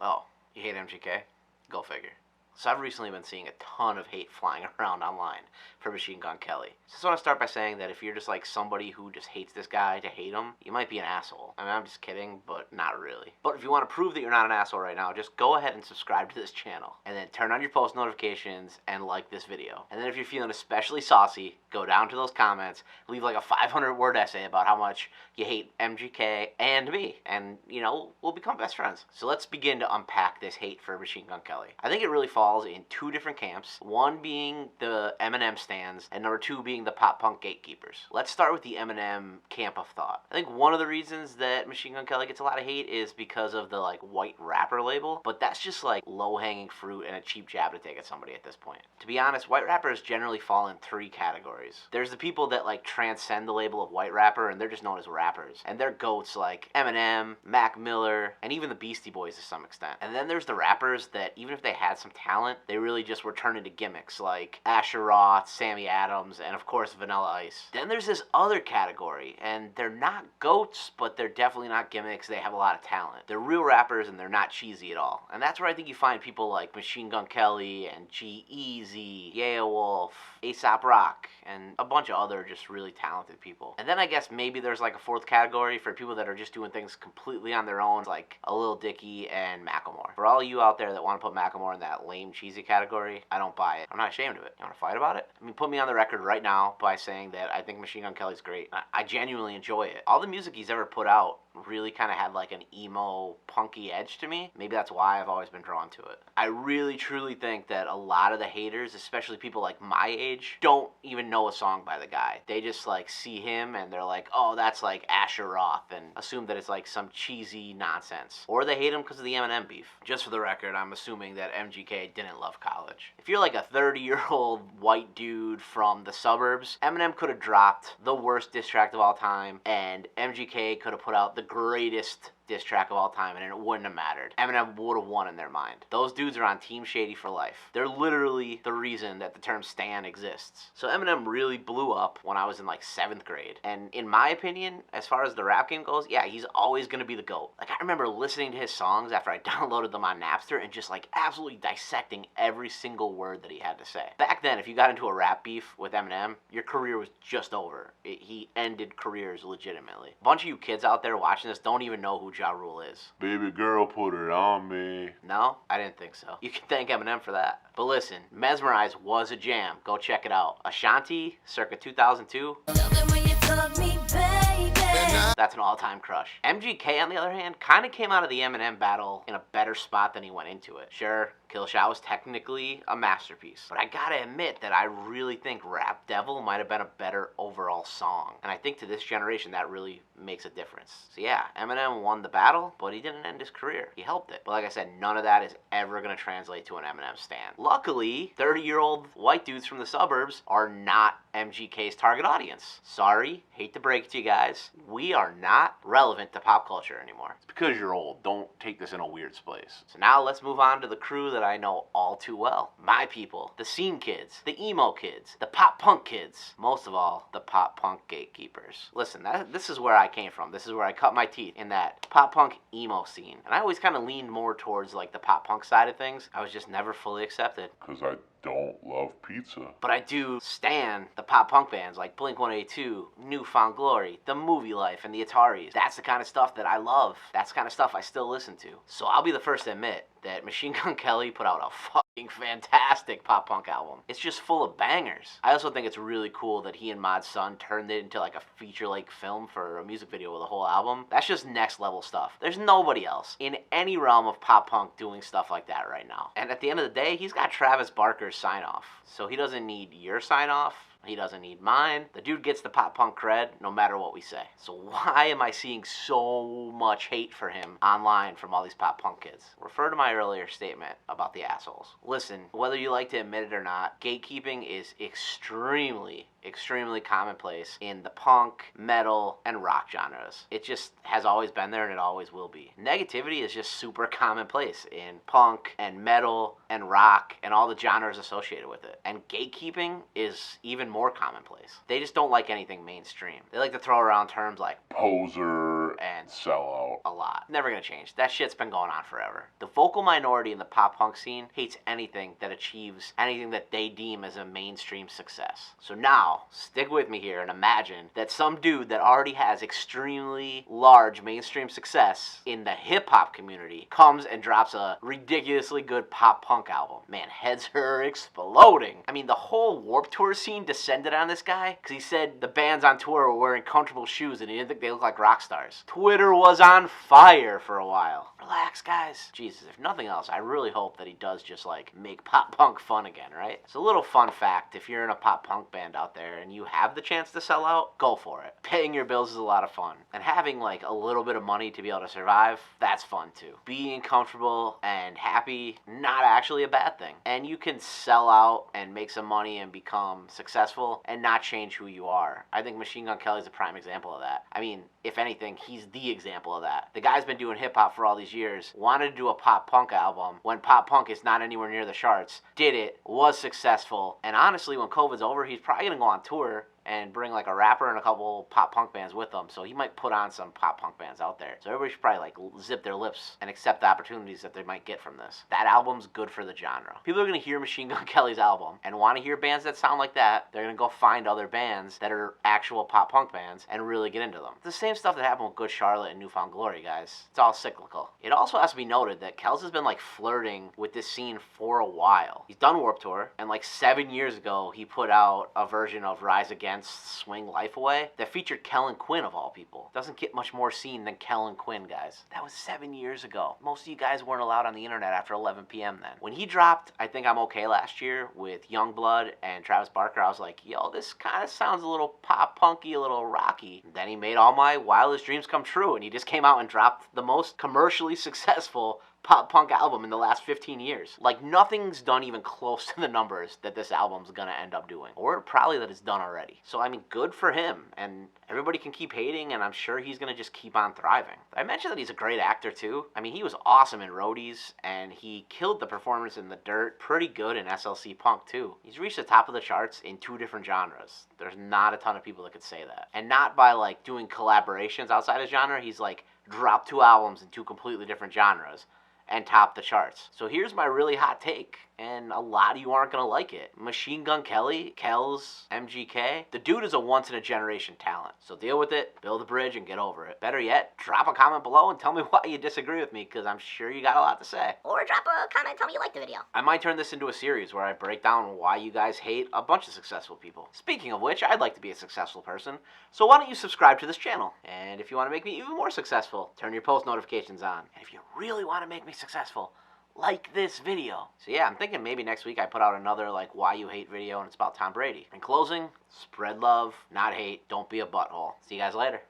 Oh, you hate MGK? Go figure. So I've recently been seeing a ton of hate flying around online for Machine Gun Kelly. So I just want to start by saying that if you're just like somebody who just hates this guy to hate him, you might be an asshole. I mean, I'm just kidding, but not really. But if you want to prove that you're not an asshole right now, just go ahead and subscribe to this channel. And then turn on your post notifications and like this video. And then if you're feeling especially saucy, go down to those comments, leave like a 500-word essay about how much you hate MGK and me. And, you know, we'll become best friends. So let's begin to unpack this hate for Machine Gun Kelly. I think it really falls in two different camps, one being the Eminem stands, and number two being the pop punk gatekeepers. Let's start with the Eminem camp of thought. I think one of the reasons that Machine Gun Kelly gets a lot of hate is because of the like white rapper label, but that's just like low-hanging fruit and a cheap jab to take at somebody at this point. To be honest, white rappers generally fall in three categories. There's the people that like transcend the label of white rapper and they're just known as rappers, and they're goats like Eminem, Mac Miller, and even the Beastie Boys to some extent. And then there's the rappers that even if they had some talent, they really just were turned into gimmicks like Asher Roth, Sammy Adams, and of course Vanilla Ice. Then there's this other category, and they're not goats, but they're definitely not gimmicks. They have a lot of talent. They're real rappers, and they're not cheesy at all. And that's where I think you find people like Machine Gun Kelly and G-Eazy, Yaya Wolf, A$AP Rock, and a bunch of other just really talented people. And then I guess maybe there's like a fourth category for people that are just doing things completely on their own, like a Lil Dicky and Macklemore. For all you out there that want to put Macklemore in that lame cheesy category, I don't buy it. I'm not ashamed of it. You want to fight about it? I mean, put me on the record right now by saying that I think Machine Gun Kelly's great. I genuinely enjoy it. All the music he's ever put out really kind of had like an emo, punky edge to me. Maybe that's why I've always been drawn to it. I really, truly think that a lot of the haters, especially people like my age, don't even know a song by the guy. They just like see him and they're like, oh, that's like Asher Roth, and assume that it's like some cheesy nonsense. Or they hate him because of the Eminem beef. Just for the record, I'm assuming that MGK didn't love college. If you're like a 30-year-old white dude from the suburbs, Eminem could have dropped the worst diss track of all time, and MGK could have put out the greatest diss track of all time, and it wouldn't have mattered. Eminem would have won in their mind. Those dudes are on Team Shady for life. They're literally the reason that the term stan exists. So Eminem really blew up when I was in like 7th grade. And in my opinion, as far as the rap game goes, yeah, he's always gonna be the GOAT. Like, I remember listening to his songs after I downloaded them on Napster and just like absolutely dissecting every single word that he had to say. Back then, if you got into a rap beef with Eminem, your career was just over. He ended careers legitimately. A bunch of you kids out there watching this don't even know who Ja Rule is. Baby girl, put it on me. No? I didn't think so. You can thank Eminem for that. But listen, Mesmerize was a jam. Go check it out. Ashanti, circa 2002. That's an all-time crush. MGK, on the other hand, kind of came out of the Eminem battle in a better spot than he went into it. Sure, Kill Shot was technically a masterpiece, but I gotta admit that I really think Rap Devil might have been a better overall song. And I think to this generation that really makes a difference. So yeah, Eminem won the battle, but he didn't end his career. He helped it. But like I said, none of that is ever gonna translate to an Eminem stan. Luckily, 30-year-old white dudes from the suburbs are not MGK's target audience. Sorry, hate to break it to you guys, we are not relevant to pop culture anymore. It's because you're old. Don't take this in a weird place. So now let's move on to the crew that I know all too well. My people, the scene kids, the emo kids, the pop punk kids, most of all, the pop punk gatekeepers. Listen, this is where I came from. This is where I cut my teeth, in that pop punk emo scene. And I always kind of leaned more towards like the pop punk side of things. I was just never fully accepted. Cause I don't love pizza. But I do stan the pop punk bands like Blink-182, New Found Glory, The Movie Life, and the Ataris. That's the kind of stuff that I love. That's the kind of stuff I still listen to. So I'll be the first to admit that Machine Gun Kelly put out a fucking fantastic pop punk album. It's just full of bangers. I also think it's really cool that he and Mod Sun turned it into like a feature-length film for a music video with a whole album. That's just next level stuff. There's nobody else in any realm of pop punk doing stuff like that right now. And at the end of the day, he's got Travis Barker's sign off. So he doesn't need your sign off. He doesn't need mine. The dude gets the pop punk cred no matter what we say. So why am I seeing so much hate for him online from all these pop punk kids? Refer to my earlier statement about the assholes. Listen, whether you like to admit it or not, gatekeeping is extremely commonplace in the punk, metal, and rock genres. It just has always been there and it always will be. Negativity is just super commonplace in punk and metal and rock and all the genres associated with it. And gatekeeping is even more commonplace. They just don't like anything mainstream. They like to throw around terms like poser and sell out. a lot. Never gonna change. That shit's been going on forever. The vocal minority in the pop punk scene hates anything that achieves anything that they deem as a mainstream success. So now, stick with me here and imagine that some dude that already has extremely large mainstream success in the hip hop community comes and drops a ridiculously good pop punk album. Man, heads are exploding. I mean, the whole Warped Tour scene descended on this guy because he said the bands on tour were wearing comfortable shoes and he didn't think they looked like rock stars. Twitter was on fire for a while. Relax, guys. Jesus, if nothing else, I really hope that he does just like make pop punk fun again, right? It's a little fun fact. If you're in a pop punk band out there and you have the chance to sell out, go for it. Paying your bills is a lot of fun. And having like a little bit of money to be able to survive, that's fun too. Being comfortable and happy, not actually a bad thing. And you can sell out and make some money and become successful and not change who you are. I think Machine Gun Kelly's a prime example of that. I mean, if anything, he's the example of that. The guy's been doing hip hop for all these years, wanted to do a pop punk album when pop punk is not anywhere near the charts, did it, was successful, and honestly, when COVID's over, he's probably gonna go on tour and bring like a rapper and a couple pop punk bands with them. So he might put on some pop punk bands out there. So everybody should probably like zip their lips and accept the opportunities that they might get from this. That album's good for the genre. People are gonna hear Machine Gun Kelly's album and want to hear bands that sound like that. They're gonna go find other bands that are actual pop punk bands and really get into them. It's the same stuff that happened with Good Charlotte and New Found Glory, guys. It's all cyclical. It also has to be noted that Kels has been like flirting with this scene for a while. He's done Warped Tour, and like 7 years ago, he put out a version of Rise Against Swing Life Away that featured Kellen Quinn of all people. Doesn't get much more seen than Kellen Quinn, guys. That was 7 years ago. Most of you guys weren't allowed on the internet after 11 p.m. then. When he dropped I Think I'm Okay last year with Youngblood and Travis Barker, I was like, yo, this kind of sounds a little pop punky, a little rocky. And then he made All My Wildest Dreams Come True, and he just came out and dropped the most commercially successful pop punk album in the last 15 years. Like, nothing's done even close to the numbers that this album's gonna end up doing. Or probably that it's done already. So, I mean, good for him. And everybody can keep hating, and I'm sure he's gonna just keep on thriving. I mentioned that he's a great actor, too. I mean, he was awesome in Roadies, and he killed the performance in The Dirt. Pretty good in SLC Punk, too. He's reached the top of the charts in 2 different genres. There's not a ton of people that could say that. And not by, like, doing collaborations outside his genre. He's, like, dropped 2 albums in 2 completely different genres and top the charts. So here's my really hot take, and a lot of you aren't gonna like it. Machine Gun Kelly, Kels, MGK, the dude is a once-in-a-generation talent. So deal with it, build a bridge, and get over it. Better yet, drop a comment below and tell me why you disagree with me, because I'm sure you got a lot to say. Or drop a comment and tell me you liked the video. I might turn this into a series where I break down why you guys hate a bunch of successful people. Speaking of which, I'd like to be a successful person, so why don't you subscribe to this channel? And if you want to make me even more successful, turn your post notifications on. And if you really want to make me successful, like this video. So yeah, I'm thinking maybe next week I put out another like why you hate video, and it's about Tom Brady. In closing, spread love, not hate, don't be a butthole. See you guys later.